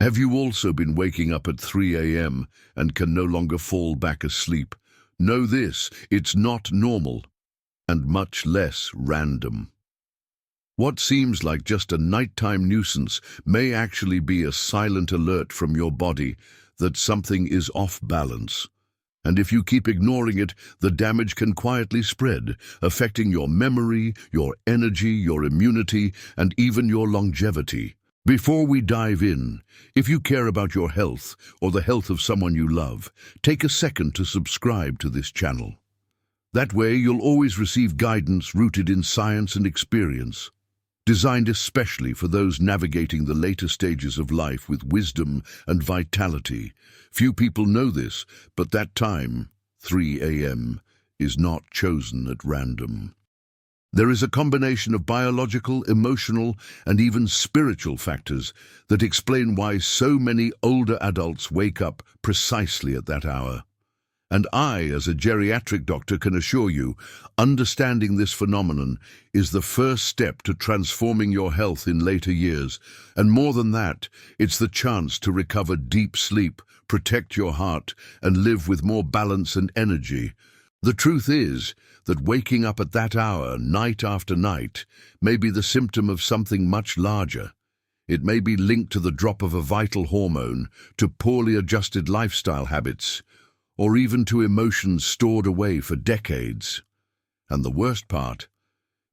Have you also been waking up at 3 a.m. and can no longer fall back asleep? Know this, it's not normal, and much less random. What seems like just a nighttime nuisance may actually be a silent alert from your body that something is off balance. And if you keep ignoring it, the damage can quietly spread, affecting your memory, your energy, your immunity, and even your longevity. Before we dive in, if you care about your health or the health of someone you love, take a second to subscribe to this channel. That way you'll always receive guidance rooted in science and experience, designed especially for those navigating the later stages of life with wisdom and vitality. Few people know this, but that time, 3 a.m., is not chosen at random. There is a combination of biological, emotional, and even spiritual factors that explain why so many older adults wake up precisely at that hour. And I, as a geriatric doctor, can assure you, understanding this phenomenon is the first step to transforming your health in later years. And more than that, it's the chance to recover deep sleep, protect your heart, and live with more balance and energy. The truth is that waking up at that hour, night after night, may be the symptom of something much larger. It may be linked to the drop of a vital hormone, to poorly adjusted lifestyle habits, or even to emotions stored away for decades. And the worst part,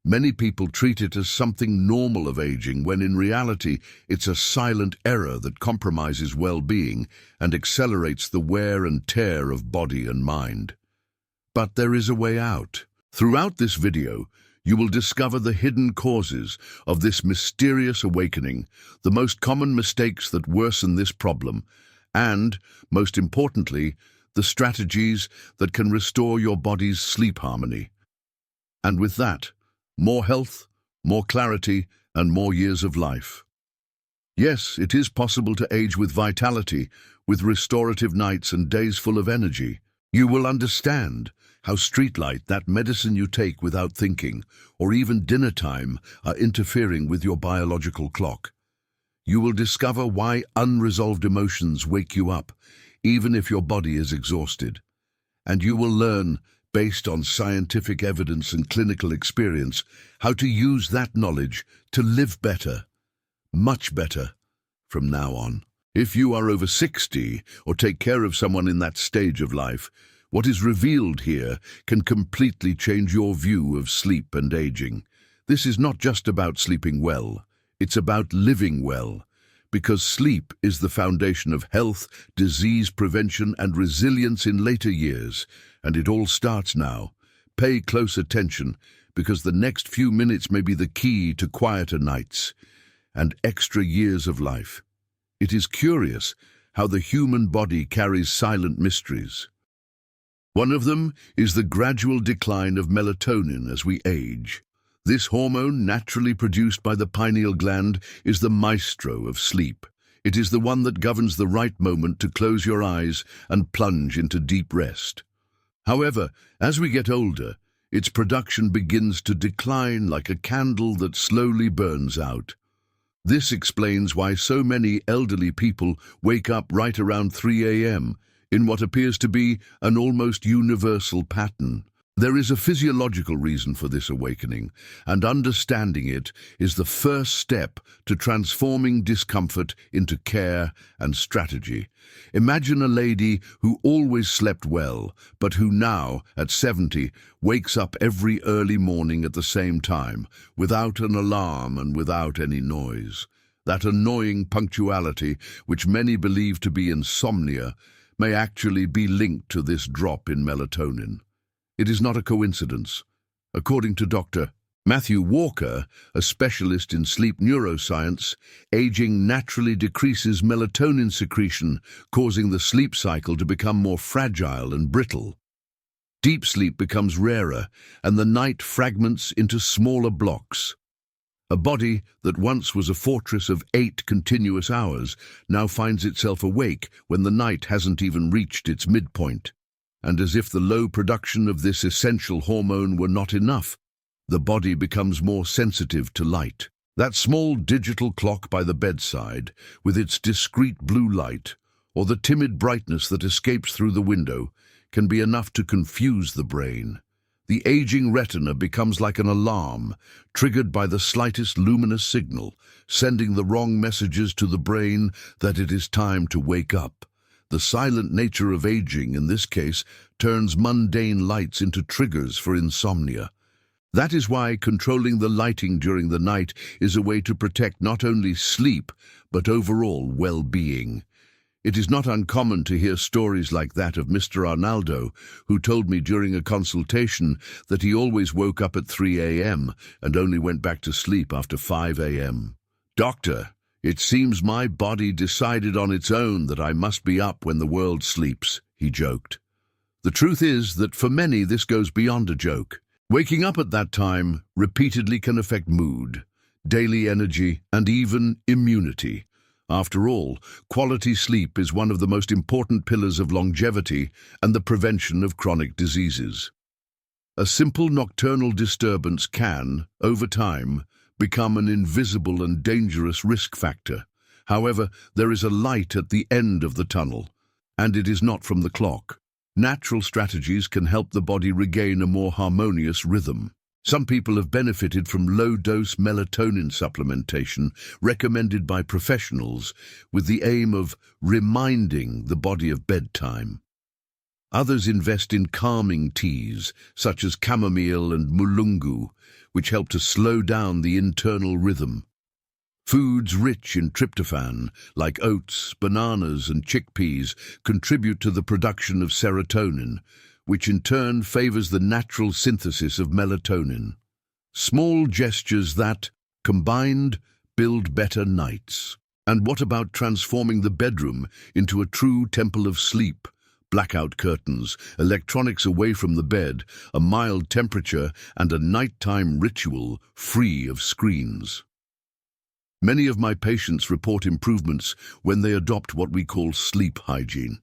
many people treat it as something normal of aging, when in reality it's a silent error that compromises well-being and accelerates the wear and tear of body and mind. But there is a way out. Throughout this video, you will discover the hidden causes of this mysterious awakening, the most common mistakes that worsen this problem, and, most importantly, the strategies that can restore your body's sleep harmony. And with that, more health, more clarity, and more years of life. Yes, it is possible to age with vitality, with restorative nights and days full of energy. You will understand how streetlight, that medicine you take without thinking, or even dinner time, are interfering with your biological clock. You will discover why unresolved emotions wake you up, even if your body is exhausted. And you will learn, based on scientific evidence and clinical experience, how to use that knowledge to live better, much better, from now on. If you are over 60 or take care of someone in that stage of life, what is revealed here can completely change your view of sleep and aging. This is not just about sleeping well, it's about living well. Because sleep is the foundation of health, disease prevention, and resilience in later years. And it all starts now. Pay close attention, because the next few minutes may be the key to quieter nights and extra years of life. It is curious how the human body carries silent mysteries. One of them is the gradual decline of melatonin as we age. This hormone, naturally produced by the pineal gland, is the maestro of sleep. It is the one that governs the right moment to close your eyes and plunge into deep rest. However, as we get older, its production begins to decline like a candle that slowly burns out. This explains why so many elderly people wake up right around 3 a.m., in what appears to be an almost universal pattern. There is a physiological reason for this awakening, and understanding it is the first step to transforming discomfort into care and strategy. Imagine a lady who always slept well, but who now, at 70, wakes up every early morning at the same time, without an alarm and without any noise. That annoying punctuality, which many believe to be insomnia, may actually be linked to this drop in melatonin. It is not a coincidence. According to Dr. Matthew Walker, a specialist in sleep neuroscience, aging naturally decreases melatonin secretion, causing the sleep cycle to become more fragile and brittle. Deep sleep becomes rarer, and the night fragments into smaller blocks. A body that once was a fortress of 8 continuous hours now finds itself awake when the night hasn't even reached its midpoint. And as if the low production of this essential hormone were not enough, the body becomes more sensitive to light. That small digital clock by the bedside, with its discreet blue light, or the timid brightness that escapes through the window, can be enough to confuse the brain. The aging retina becomes like an alarm, triggered by the slightest luminous signal, sending the wrong messages to the brain that it is time to wake up. The silent nature of aging, in this case, turns mundane lights into triggers for insomnia. That is why controlling the lighting during the night is a way to protect not only sleep, but overall well-being. It is not uncommon to hear stories like that of Mr. Arnaldo, who told me during a consultation that he always woke up at 3 a.m. and only went back to sleep after 5 a.m. "Doctor, it seems my body decided on its own that I must be up when the world sleeps," he joked. The truth is that for many this goes beyond a joke. Waking up at that time repeatedly can affect mood, daily energy, and even immunity. After all, quality sleep is one of the most important pillars of longevity and the prevention of chronic diseases. A simple nocturnal disturbance can, over time, become an invisible and dangerous risk factor. However, there is a light at the end of the tunnel, and it is not from the clock. Natural strategies can help the body regain a more harmonious rhythm. Some people have benefited from low-dose melatonin supplementation recommended by professionals with the aim of reminding the body of bedtime. Others invest in calming teas, such as chamomile and mulungu, which help to slow down the internal rhythm. Foods rich in tryptophan, like oats, bananas, and chickpeas, contribute to the production of serotonin, which in turn favors the natural synthesis of melatonin. Small gestures that, combined, build better nights. And what about transforming the bedroom into a true temple of sleep? Blackout curtains, electronics away from the bed, a mild temperature, and a nighttime ritual free of screens. Many of my patients report improvements when they adopt what we call sleep hygiene.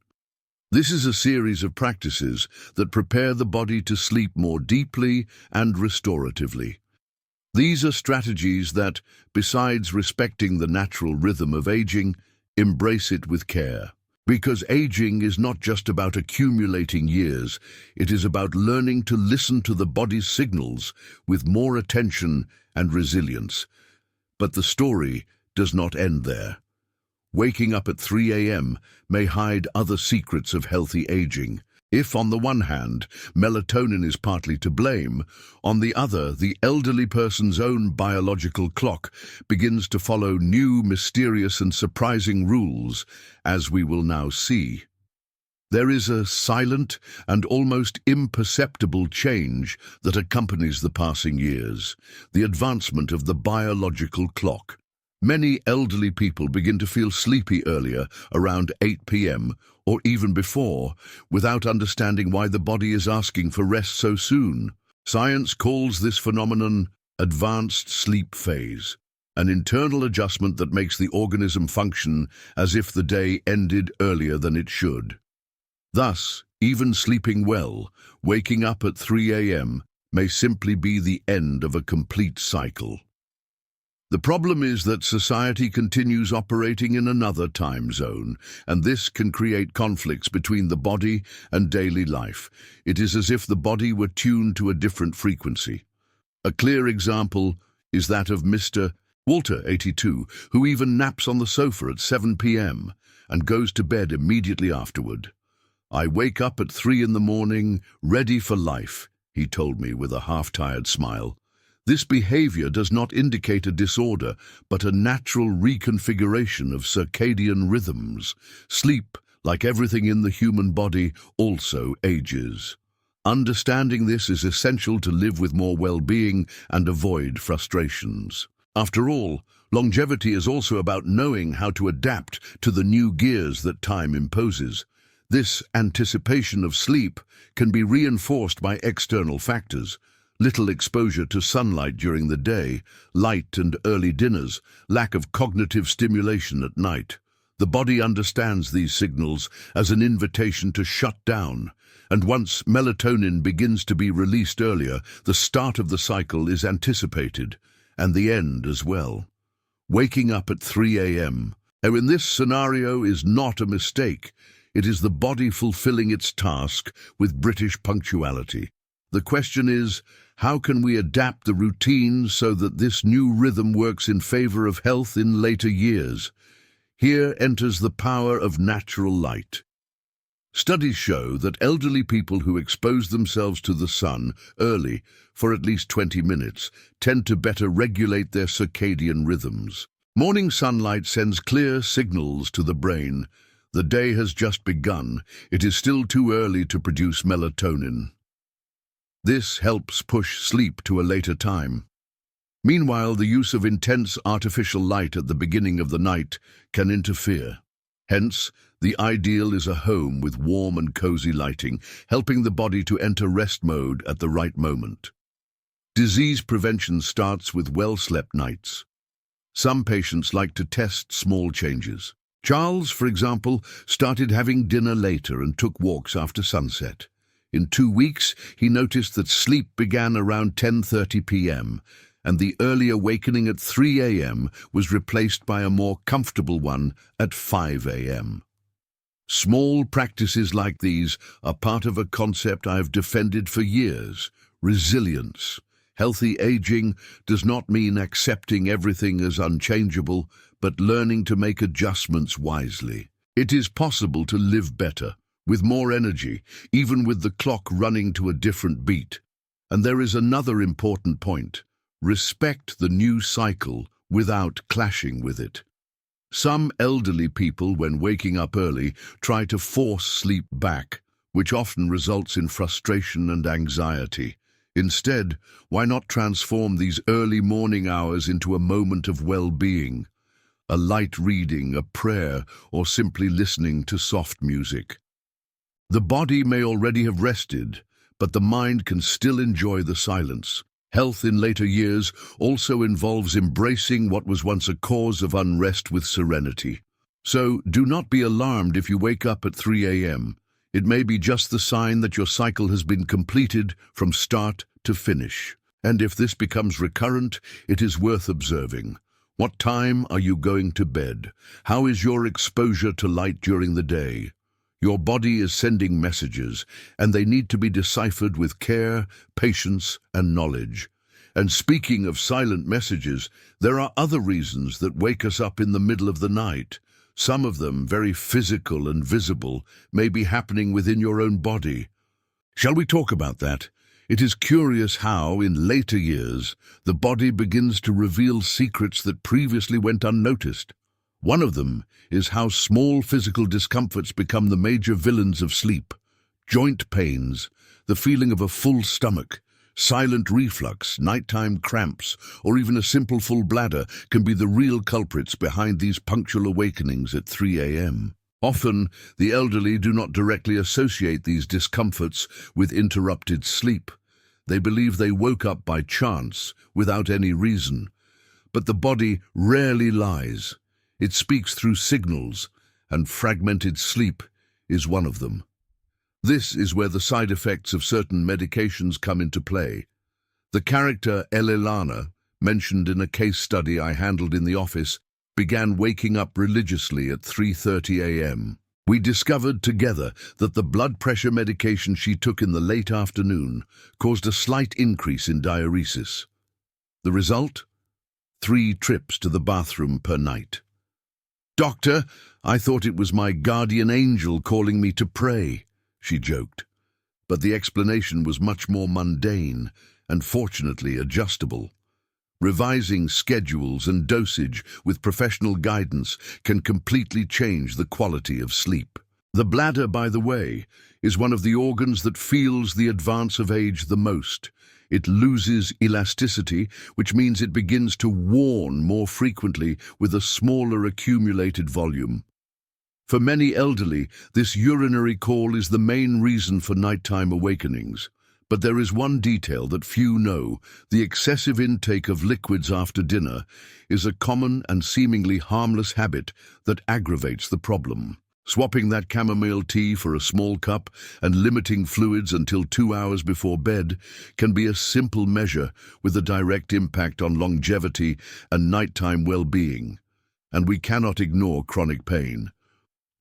This is a series of practices that prepare the body to sleep more deeply and restoratively. These are strategies that, besides respecting the natural rhythm of aging, embrace it with care. Because aging is not just about accumulating years, it is about learning to listen to the body's signals with more attention and resilience. But the story does not end there. Waking up at 3 a.m. may hide other secrets of healthy aging. If, on the one hand, melatonin is partly to blame, on the other, the elderly person's own biological clock begins to follow new, mysterious and surprising rules, as we will now see. There is a silent and almost imperceptible change that accompanies the passing years, the advancement of the biological clock. Many elderly people begin to feel sleepy earlier, around 8 p.m., or even before, without understanding why the body is asking for rest so soon. Science calls this phenomenon advanced sleep phase, an internal adjustment that makes the organism function as if the day ended earlier than it should. Thus, even sleeping well, waking up at 3 a.m. may simply be the end of a complete cycle. The problem is that society continues operating in another time zone, and this can create conflicts between the body and daily life. It is as if the body were tuned to a different frequency. A clear example is that of Mr. Walter, 82, who even naps on the sofa at 7 p.m. and goes to bed immediately afterward. "I wake up at 3 in the morning, ready for life," he told me with a half-tired smile. This behavior does not indicate a disorder, but a natural reconfiguration of circadian rhythms. Sleep, like everything in the human body, also ages. Understanding this is essential to live with more well-being and avoid frustrations. After all, longevity is also about knowing how to adapt to the new gears that time imposes. This anticipation of sleep can be reinforced by external factors. Little exposure to sunlight during the day, light and early dinners, lack of cognitive stimulation at night. The body understands these signals as an invitation to shut down, and once melatonin begins to be released earlier, the start of the cycle is anticipated. and the end as well. Waking up at 3 a.m. Now, in this scenario is not a mistake. It is the body fulfilling its task with British punctuality. The question is, how can we adapt the routine so that this new rhythm works in favor of health in later years? Here enters the power of natural light. Studies show that elderly people who expose themselves to the sun early for at least 20 minutes tend to better regulate their circadian rhythms. Morning sunlight sends clear signals to the brain. The day has just begun. It is still too early to produce melatonin. This helps push sleep to a later time. Meanwhile, the use of intense artificial light at the beginning of the night can interfere. Hence, the ideal is a home with warm and cozy lighting, helping the body to enter rest mode at the right moment. Disease prevention starts with well-slept nights. Some patients like to test small changes. Charles, for example, started having dinner later and took walks after sunset. In 2 weeks, he noticed that sleep began around 10:30 p.m., and the early awakening at 3 a.m. was replaced by a more comfortable one at 5 a.m. Small practices like these are part of a concept I have defended for years: resilience. Healthy aging does not mean accepting everything as unchangeable, but learning to make adjustments wisely. It is possible to live better, with more energy, even with the clock running to a different beat. And there is another important point: respect the new cycle without clashing with it. Some elderly people, when waking up early, try to force sleep back, which often results in frustration and anxiety. Instead, why not transform these early morning hours into a moment of well-being? A light reading, a prayer, or simply listening to soft music. The body may already have rested, but the mind can still enjoy the silence. Health in later years also involves embracing what was once a cause of unrest with serenity. So, do not be alarmed if you wake up at 3 a.m. It may be just the sign that your cycle has been completed from start to finish. And if this becomes recurrent, it is worth observing. What time are you going to bed? How is your exposure to light during the day? Your body is sending messages, and they need to be deciphered with care, patience, and knowledge. And speaking of silent messages, there are other reasons that wake us up in the middle of the night. Some of them, very physical and visible, may be happening within your own body. Shall we talk about that? It is curious how, in later years, the body begins to reveal secrets that previously went unnoticed. One of them is how small physical discomforts become the major villains of sleep. Joint pains, the feeling of a full stomach, silent reflux, nighttime cramps, or even a simple full bladder can be the real culprits behind these punctual awakenings at 3 a.m. Often, the elderly do not directly associate these discomforts with interrupted sleep. They believe they woke up by chance, without any reason. But the body rarely lies. It speaks through signals, and fragmented sleep is one of them. This is where the side effects of certain medications come into play. The character Elilana, mentioned in a case study I handled in the office, began waking up religiously at 3:30 a.m. We discovered together that the blood pressure medication she took in the late afternoon caused a slight increase in diuresis. The result? 3 trips to the bathroom per night. "Doctor, I thought it was my guardian angel calling me to pray," she joked. But the explanation was much more mundane and fortunately adjustable. Revising schedules and dosage with professional guidance can completely change the quality of sleep. The bladder, by the way, is one of the organs that feels the advance of age the most. It loses elasticity, which means it begins to warn more frequently with a smaller accumulated volume. For many elderly, this urinary call is the main reason for nighttime awakenings. But there is one detail that few know: the excessive intake of liquids after dinner is a common and seemingly harmless habit that aggravates the problem. Swapping that chamomile tea for a small cup and limiting fluids until 2 hours before bed can be a simple measure with a direct impact on longevity and nighttime well-being. And we cannot ignore chronic pain.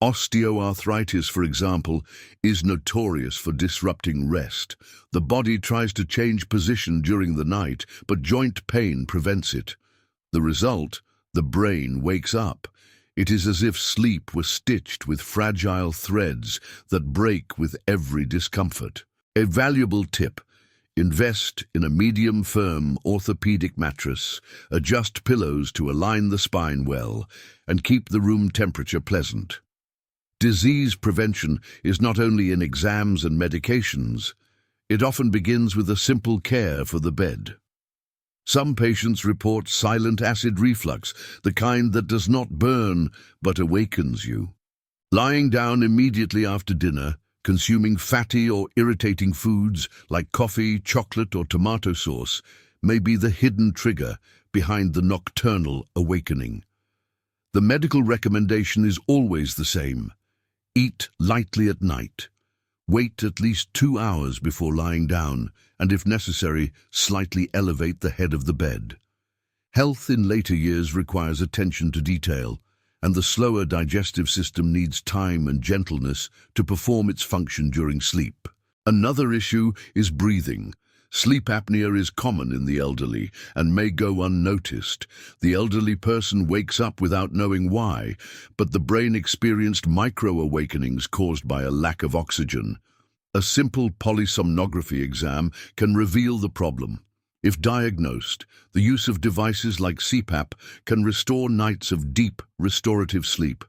Osteoarthritis, for example, is notorious for disrupting rest. The body tries to change position during the night, but joint pain prevents it. The result, the brain wakes up. It is as if sleep was stitched with fragile threads that break with every discomfort. A valuable tip: invest in a medium-firm orthopedic mattress, adjust pillows to align the spine well, and keep the room temperature pleasant. Disease prevention is not only in exams and medications, it often begins with a simple care for the bed. Some patients report silent acid reflux, the kind that does not burn but awakens you. Lying down immediately after dinner, consuming fatty or irritating foods like coffee, chocolate, or tomato sauce may be the hidden trigger behind the nocturnal awakening. The medical recommendation is always the same: eat lightly at night. Wait at least 2 hours before lying down, and if necessary, slightly elevate the head of the bed. Health in later years requires attention to detail, and the slower digestive system needs time and gentleness to perform its function during sleep. Another issue is breathing. Sleep apnea is common in the elderly and may go unnoticed. The elderly person wakes up without knowing why, but the brain experienced micro-awakenings caused by a lack of oxygen. A simple polysomnography exam can reveal the problem. If diagnosed, the use of devices like CPAP can restore nights of deep, restorative sleep.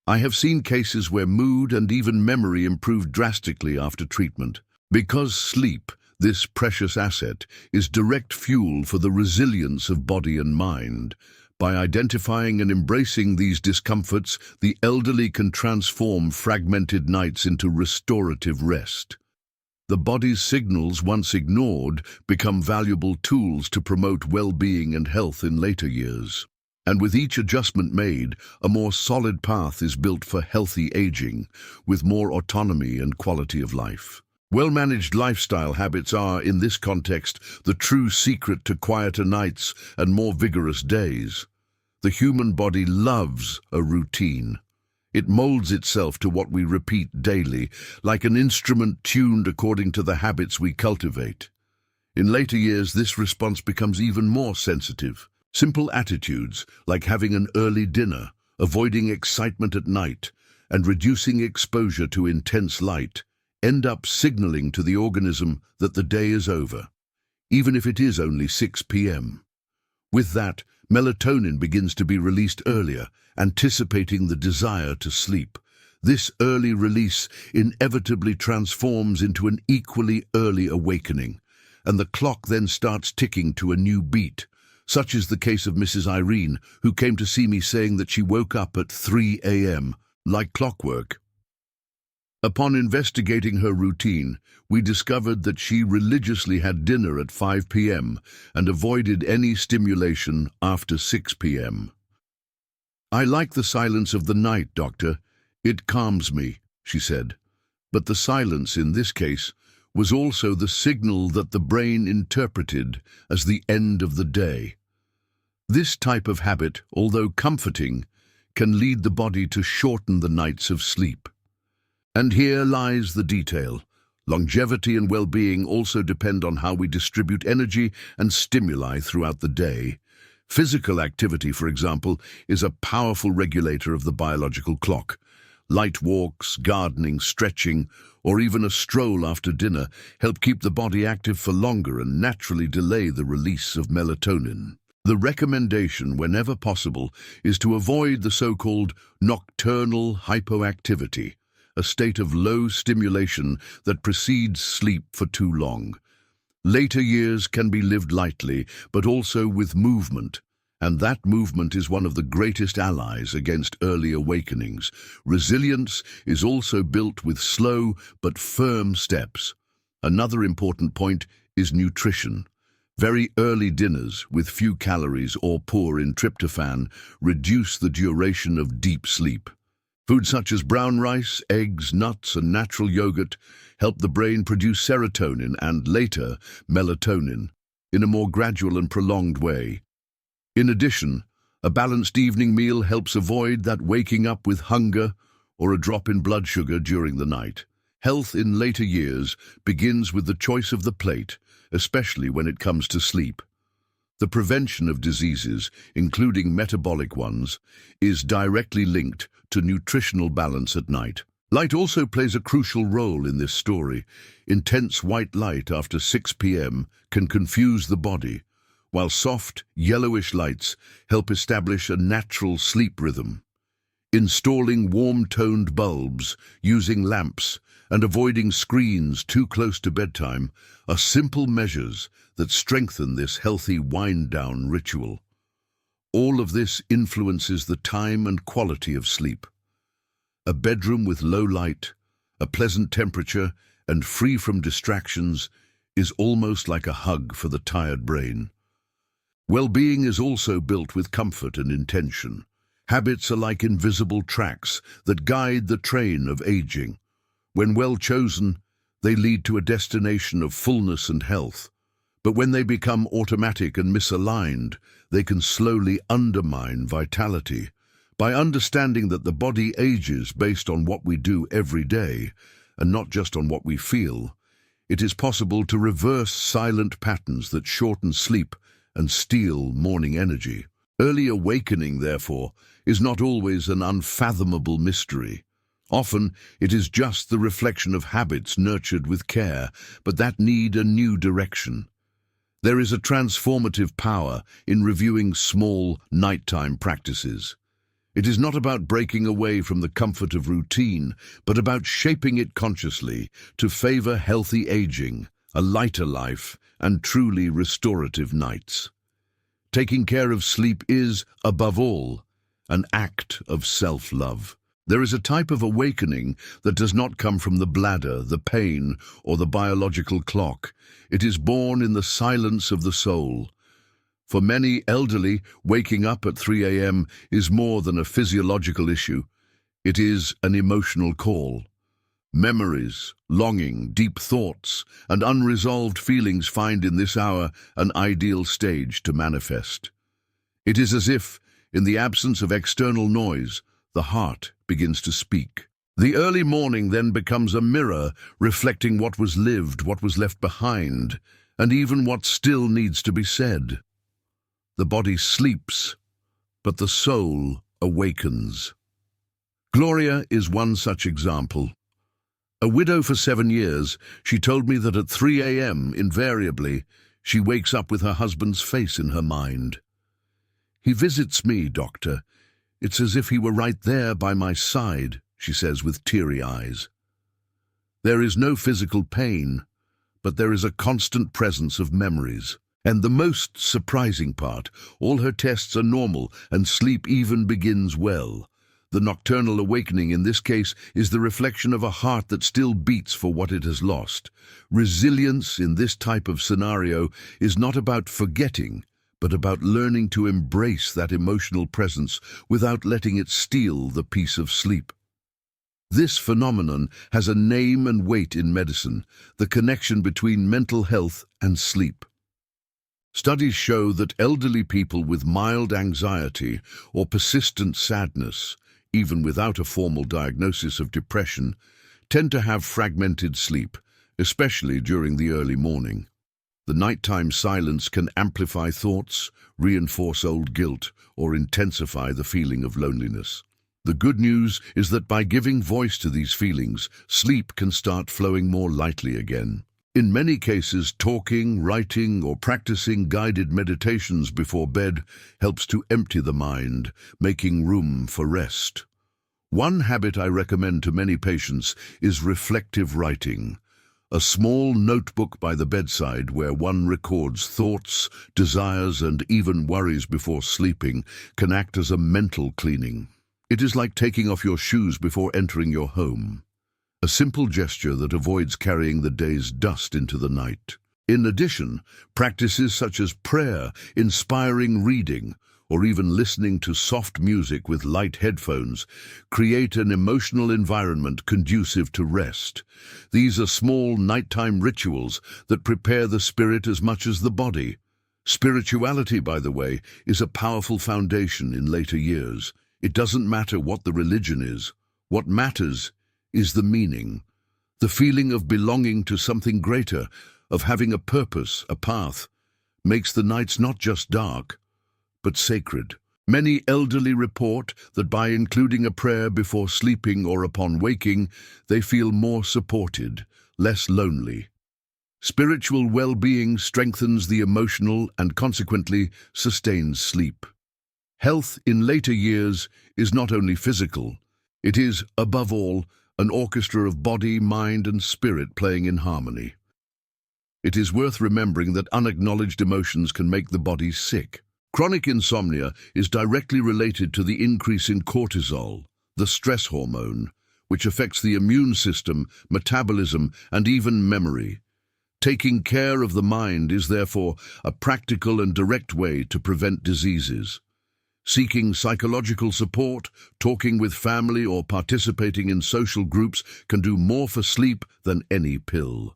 I have seen cases where mood and even memory improved drastically after treatment. Because sleep, this precious asset, is direct fuel for the resilience of body and mind. By identifying and embracing these discomforts, the elderly can transform fragmented nights into restorative rest. The body's signals, once ignored, become valuable tools to promote well-being and health in later years. And with each adjustment made, a more solid path is built for healthy aging, with more autonomy and quality of life. Well-managed lifestyle habits are, in this context, the true secret to quieter nights and more vigorous days. The human body loves a routine. It molds itself to what we repeat daily, like an instrument tuned according to the habits we cultivate. In later years, this response becomes even more sensitive. Simple attitudes, like having an early dinner, avoiding excitement at night, and reducing exposure to intense light, end up signaling to the organism that the day is over, even if it is only 6 p.m. With that, melatonin begins to be released earlier, anticipating the desire to sleep. This early release inevitably transforms into an equally early awakening, and the clock then starts ticking to a new beat. Such is the case of Mrs. Irene, who came to see me saying that she woke up at 3 a.m., like clockwork. Upon investigating her routine, we discovered that she religiously had dinner at 5 p.m. and avoided any stimulation after 6 p.m. "I like the silence of the night, Doctor. It calms me," she said. But the silence in this case was also the signal that the brain interpreted as the end of the day. This type of habit, although comforting, can lead the body to shorten the nights of sleep. And here lies the detail. Longevity and well-being also depend on how we distribute energy and stimuli throughout the day. Physical activity, for example, is a powerful regulator of the biological clock. Light walks, gardening, stretching, or even a stroll after dinner help keep the body active for longer and naturally delay the release of melatonin. The recommendation, whenever possible, is to avoid the so-called nocturnal hypoactivity, a state of low stimulation that precedes sleep for too long. Later years can be lived lightly, but also with movement, and that movement is one of the greatest allies against early awakenings. Resilience is also built with slow but firm steps. Another important point is nutrition. Very early dinners with few calories or poor in tryptophan reduce the duration of deep sleep. Foods such as brown rice, eggs, nuts, and natural yogurt help the brain produce serotonin and, later, melatonin in a more gradual and prolonged way. In addition, a balanced evening meal helps avoid that waking up with hunger or a drop in blood sugar during the night. Health in later years begins with the choice of the plate, especially when it comes to sleep. The prevention of diseases, including metabolic ones, is directly linked to nutritional balance at night. Light also plays a crucial role in this story. Intense white light after 6 p.m. can confuse the body, while soft, yellowish lights help establish a natural sleep rhythm. Installing warm-toned bulbs, using lamps, and avoiding screens too close to bedtime are simple measures that strengthen this healthy wind-down ritual. All of this influences the time and quality of sleep. A bedroom with low light, a pleasant temperature, and free from distractions is almost like a hug for the tired brain. Well-being is also built with comfort and intention. Habits are like invisible tracks that guide the train of aging. When well chosen, they lead to a destination of fullness and health. But when they become automatic and misaligned, they can slowly undermine vitality. By understanding that the body ages based on what we do every day, and not just on what we feel, it is possible to reverse silent patterns that shorten sleep and steal morning energy. Early awakening, therefore, is not always an unfathomable mystery. Often, it is just the reflection of habits nurtured with care, but that need a new direction. There is a transformative power in reviewing small, nighttime practices. It is not about breaking away from the comfort of routine, but about shaping it consciously to favor healthy aging, a lighter life, and truly restorative nights. Taking care of sleep is, above all, an act of self-love. There is a type of awakening that does not come from the bladder, the pain, or the biological clock. It is born in the silence of the soul. For many elderly, waking up at 3 a.m. is more than a physiological issue. It is an emotional call. Memories, longing, deep thoughts, and unresolved feelings find in this hour an ideal stage to manifest. It is as if, in the absence of external noise, the heart begins to speak. The early morning then becomes a mirror reflecting what was lived, what was left behind, and even what still needs to be said. The body sleeps, but the soul awakens. Gloria is one such example. A widow for 7 years, she told me that at 3 a.m., invariably, she wakes up with her husband's face in her mind. "He visits me, doctor. It's as if he were right there by my side," she says with teary eyes. There is no physical pain, but there is a constant presence of memories. And the most surprising part, all her tests are normal and sleep even begins well. The nocturnal awakening in this case is the reflection of a heart that still beats for what it has lost. Resilience in this type of scenario is not about forgetting, but about learning to embrace that emotional presence without letting it steal the peace of sleep. This phenomenon has a name and weight in medicine, the connection between mental health and sleep. Studies show that elderly people with mild anxiety or persistent sadness, even without a formal diagnosis of depression, tend to have fragmented sleep, especially during the early morning. The nighttime silence can amplify thoughts, reinforce old guilt, or intensify the feeling of loneliness. The good news is that by giving voice to these feelings, sleep can start flowing more lightly again. In many cases, talking, writing, or practicing guided meditations before bed helps to empty the mind, making room for rest. One habit I recommend to many patients is reflective writing, a small notebook by the bedside where one records thoughts, desires, and even worries before sleeping can act as a mental cleaning. It is like taking off your shoes before entering your home. A simple gesture that avoids carrying the day's dust into the night. In addition, practices such as prayer, inspiring reading, or even listening to soft music with light headphones create an emotional environment conducive to rest. These are small nighttime rituals that prepare the spirit as much as the body. Spirituality, by the way, is a powerful foundation in later years. It doesn't matter what the religion is. What matters is the meaning, the feeling of belonging to something greater, of having a purpose, a path, makes the nights not just dark, but sacred. Many elderly report that by including a prayer before sleeping or upon waking, they feel more supported, less lonely. Spiritual well-being strengthens the emotional and consequently sustains sleep. Health in later years is not only physical, it is, above all, an orchestra of body, mind, and spirit playing in harmony. It is worth remembering that unacknowledged emotions can make the body sick. Chronic insomnia is directly related to the increase in cortisol, the stress hormone, which affects the immune system, metabolism, and even memory. Taking care of the mind is therefore a practical and direct way to prevent diseases. Seeking psychological support, talking with family, or participating in social groups can do more for sleep than any pill.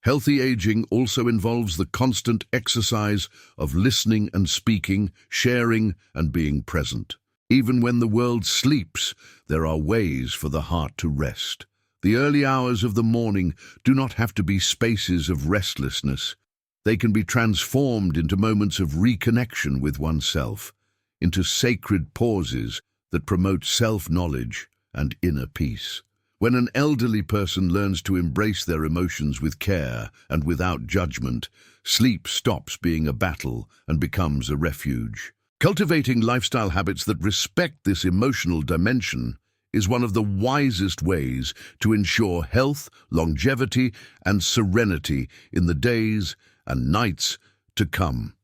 Healthy aging also involves the constant exercise of listening and speaking, sharing and being present. Even when the world sleeps, there are ways for the heart to rest. The early hours of the morning do not have to be spaces of restlessness. They can be transformed into moments of reconnection with oneself, into sacred pauses that promote self-knowledge and inner peace. When an elderly person learns to embrace their emotions with care and without judgment, sleep stops being a battle and becomes a refuge. Cultivating lifestyle habits that respect this emotional dimension is one of the wisest ways to ensure health, longevity, and serenity in the days and nights to come.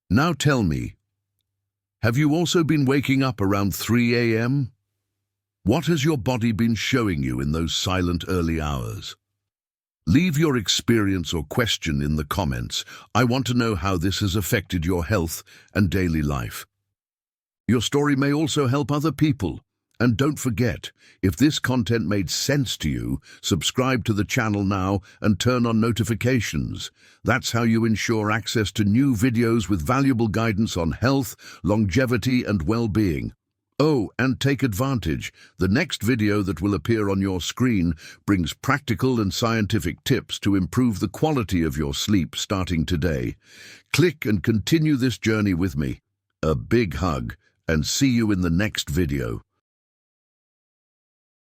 Now tell me, have you also been waking up around 3 a.m.? What has your body been showing you in those silent early hours? Leave your experience or question in the comments. I want to know how this has affected your health and daily life. Your story may also help other people. And don't forget, if this content made sense to you, subscribe to the channel now and turn on notifications. That's how you ensure access to new videos with valuable guidance on health, longevity, and well-being. Oh, and take advantage. The next video that will appear on your screen brings practical and scientific tips to improve the quality of your sleep starting today. Click and continue this journey with me. A big hug, and see you in the next video.